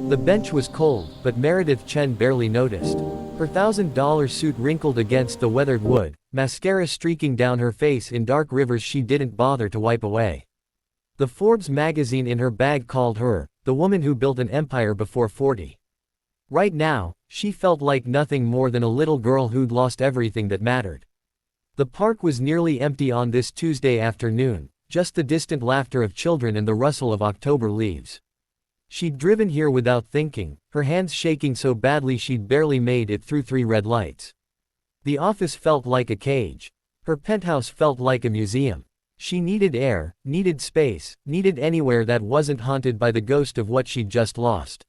The bench was cold, but Meredith Chen barely noticed. Her $1,000 suit wrinkled against the weathered wood, mascara streaking down her face in dark rivers she didn't bother to wipe away. The Forbes magazine in her bag called her, the woman who built an empire before 40. Right now, she felt like nothing more than a little girl who'd lost everything that mattered. The park was nearly empty on this Tuesday afternoon, just the distant laughter of children and the rustle of October leaves. She'd driven here without thinking, her hands shaking so badly she'd barely made it through 3 red lights. The office felt like a cage. Her penthouse felt like a museum. She needed air, needed space, needed anywhere that wasn't haunted by the ghost of what she'd just lost.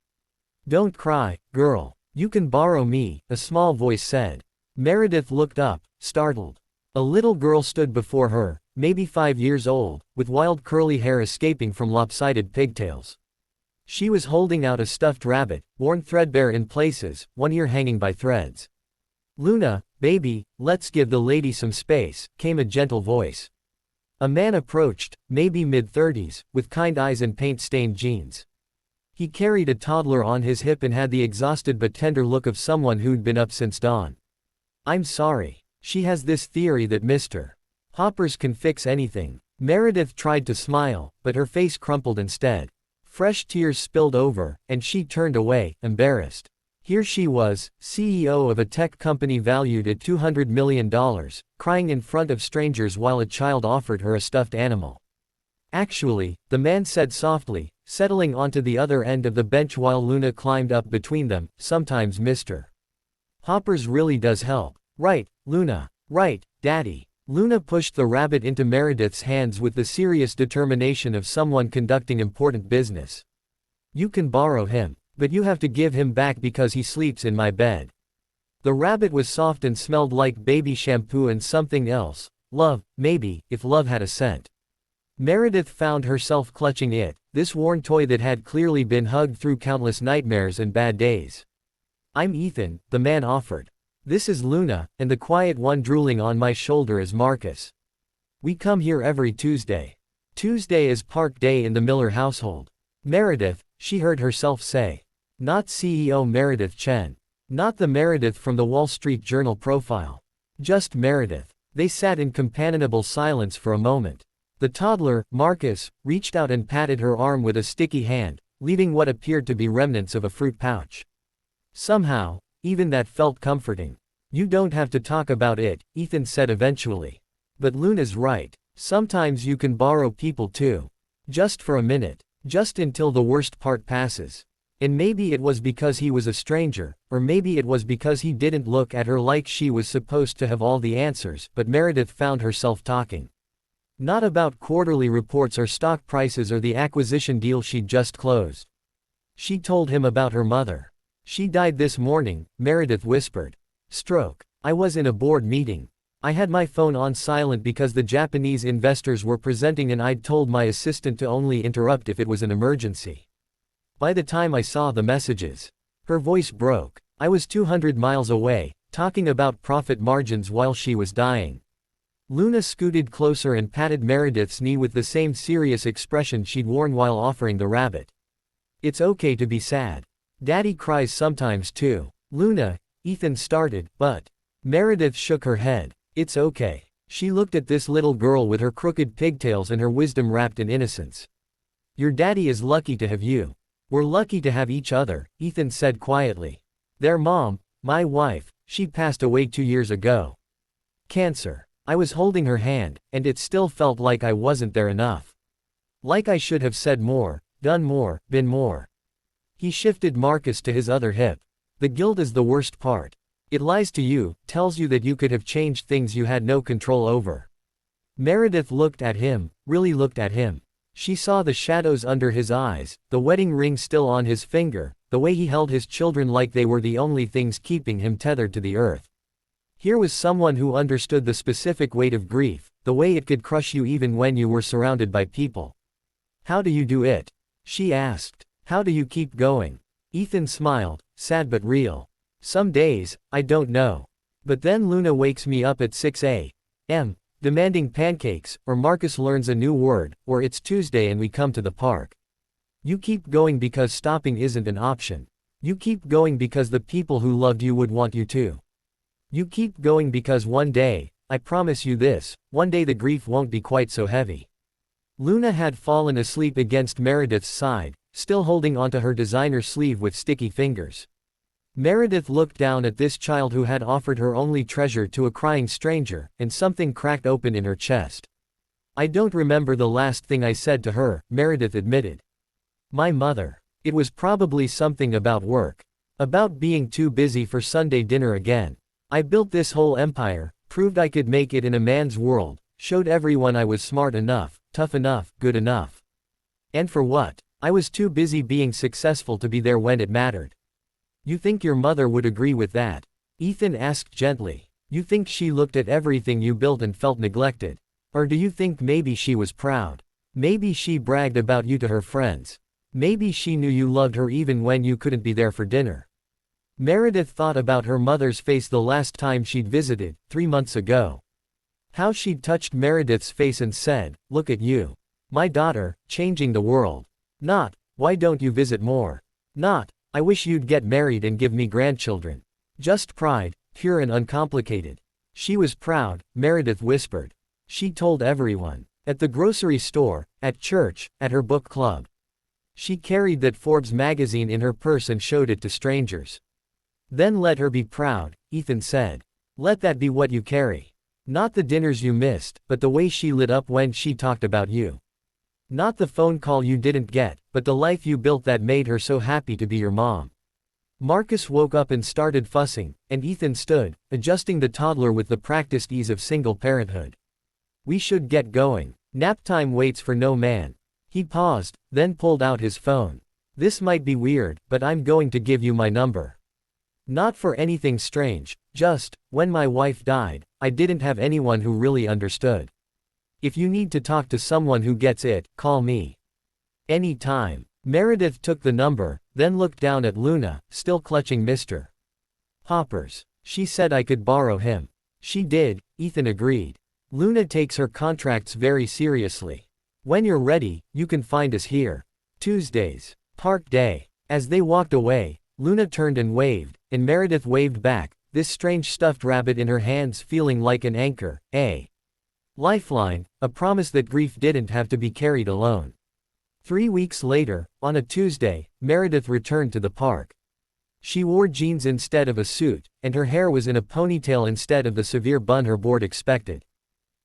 "Don't cry, girl. You can borrow me," a small voice said. Meredith looked up, startled. A little girl stood before her, maybe 5 years old, with wild curly hair escaping from lopsided pigtails. She was holding out a stuffed rabbit, worn threadbare in places, one ear hanging by threads. "Luna, baby, let's give the lady some space," came a gentle voice. A man approached, maybe mid-30s, with kind eyes and paint-stained jeans. He carried a toddler on his hip and had the exhausted but tender look of someone who'd been up since dawn. "I'm sorry. She has this theory that Mr. Hoppers can fix anything." Meredith tried to smile, but her face crumpled instead. Fresh tears spilled over, and she turned away, embarrassed. Here she was, CEO of a tech company valued at $200 million, crying in front of strangers while a child offered her a stuffed animal. "Actually," the man said softly, settling onto the other end of the bench while Luna climbed up between them, "sometimes Mr. Hoppers really does help. Right, Luna? Right, Daddy?" Luna pushed the rabbit into Meredith's hands with the serious determination of someone conducting important business. "You can borrow him, but you have to give him back because he sleeps in my bed." The rabbit was soft and smelled like baby shampoo and something else. Love, maybe, if love had a scent. Meredith found herself clutching it, this worn toy that had clearly been hugged through countless nightmares and bad days. "I'm Ethan," the man offered. "This is Luna, and the quiet one drooling on my shoulder is Marcus. We come here every Tuesday. Tuesday is park day in the Miller household." "Meredith," she heard herself say. Not CEO Meredith Chen. Not the Meredith from the Wall Street Journal profile. Just Meredith. They sat in companionable silence for a moment. The toddler, Marcus, reached out and patted her arm with a sticky hand, leaving what appeared to be remnants of a fruit pouch. Somehow, even that felt comforting. "You don't have to talk about it," Ethan said eventually. "But Luna's right. Sometimes you can borrow people too. Just for a minute. Just until the worst part passes." And maybe it was because he was a stranger, or maybe it was because he didn't look at her like she was supposed to have all the answers, but Meredith found herself talking. Not about quarterly reports or stock prices or the acquisition deal she'd just closed. She told him about her mother. "She died this morning," Meredith whispered. "Stroke. I was in a board meeting. I had my phone on silent because the Japanese investors were presenting and I'd told my assistant to only interrupt if it was an emergency. By the time I saw the messages," her voice broke. "I was 200 miles away, talking about profit margins while she was dying." Luna scooted closer and patted Meredith's knee with the same serious expression she'd worn while offering the rabbit. "It's okay to be sad. Daddy cries sometimes too." "Luna," Ethan started, but Meredith shook her head. "It's okay." She looked at this little girl with her crooked pigtails and her wisdom wrapped in innocence. "Your daddy is lucky to have you. We're lucky to have each other," Ethan said quietly. "Their mom, my wife, she passed away 2 years ago. Cancer." I was holding her hand, and it still felt like I wasn't there enough. Like I should have said more, done more, been more. He shifted Marcus to his other hip. "The guilt is the worst part. It lies to you, tells you that you could have changed things you had no control over." Meredith looked at him, really looked at him. She saw the shadows under his eyes, the wedding ring still on his finger, the way he held his children like they were the only things keeping him tethered to the earth. Here was someone who understood the specific weight of grief, the way it could crush you even when you were surrounded by people. "How do you do it?" she asked. "How do you keep going?" Ethan smiled, sad but real. "Some days, I don't know. But then Luna wakes me up at 6 a.m., demanding pancakes, or Marcus learns a new word, or it's Tuesday and we come to the park. You keep going because stopping isn't an option. You keep going because the people who loved you would want you to. You keep going because one day, I promise you this, one day the grief won't be quite so heavy. Luna had fallen asleep against Meredith's side, still holding onto her designer sleeve with sticky fingers. Meredith looked down at this child who had offered her only treasure to a crying stranger, and something cracked open in her chest. I don't remember the last thing I said to her, Meredith admitted. My mother. It was probably something about work. About being too busy for Sunday dinner again. I built this whole empire, proved I could make it in a man's world, showed everyone I was smart enough, tough enough, good enough. And for what? I was too busy being successful to be there when it mattered. You think your mother would agree with that? Ethan asked gently. You think she looked at everything you built and felt neglected? Or do you think maybe she was proud? Maybe she bragged about you to her friends. Maybe she knew you loved her even when you couldn't be there for dinner. Meredith thought about her mother's face the last time she'd visited, 3 months ago. How she'd touched Meredith's face and said, look at you. My daughter, changing the world. Not, why don't you visit more? Not, I wish you'd get married and give me grandchildren. Just pride, pure and uncomplicated. She was proud, Meredith whispered. She told everyone. At the grocery store, at church, at her book club. She carried that Forbes magazine in her purse and showed it to strangers. Then let her be proud, Ethan said. Let that be what you carry. Not the dinners you missed, but the way she lit up when she talked about you. Not the phone call you didn't get, but the life you built that made her so happy to be your mom. Marcus woke up and started fussing, and Ethan stood, adjusting the toddler with the practiced ease of single parenthood. We should get going. Nap time waits for no man. He paused, then pulled out his phone. This might be weird, but I'm going to give you my number. Not for anything strange, just, when my wife died, I didn't have anyone who really understood. If you need to talk to someone who gets it, call me. Any time. Meredith took the number, then looked down at Luna, still clutching Mr. Hopper's. She said I could borrow him. She did, Ethan agreed. Luna takes her contracts very seriously. When you're ready, you can find us here. Tuesdays. Park Day. As they walked away, Luna turned and waved, and Meredith waved back, this strange stuffed rabbit in her hands feeling like an anchor, a lifeline, a promise that grief didn't have to be carried alone. 3 weeks later, on a Tuesday, Meredith returned to the park. She wore jeans instead of a suit, and her hair was in a ponytail instead of the severe bun her board expected.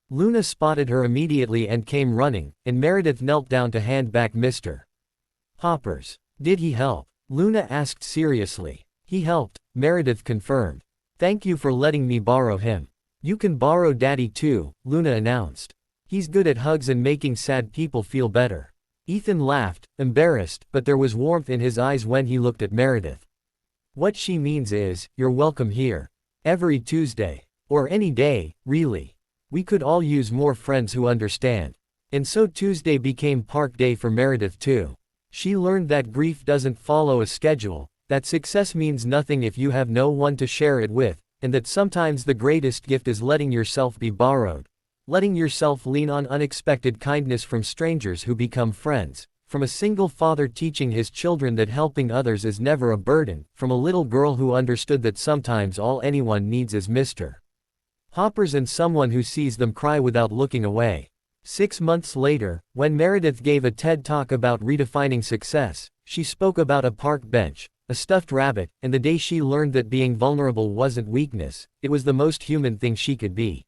Luna spotted her immediately and came running, and Meredith knelt down to hand back Mr. Hopper's. Did he help? Luna asked seriously. He helped, Meredith confirmed. Thank you for letting me borrow him. You can borrow Daddy too, Luna announced. He's good at hugs and making sad people feel better. Ethan laughed, embarrassed, but there was warmth in his eyes when he looked at Meredith. What she means is, you're welcome here. Every Tuesday. Or any day, really. We could all use more friends who understand. And so Tuesday became Park Day for Meredith too. She learned that grief doesn't follow a schedule, that success means nothing if you have no one to share it with, and that sometimes the greatest gift is letting yourself be borrowed. Letting yourself lean on unexpected kindness from strangers who become friends. From a single father teaching his children that helping others is never a burden. From a little girl who understood that sometimes all anyone needs is Mr. Hoppers and someone who sees them cry without looking away. 6 months later, when Meredith gave a TED Talk about redefining success, she spoke about a park bench, a stuffed rabbit, and the day she learned that being vulnerable wasn't weakness, it was the most human thing she could be.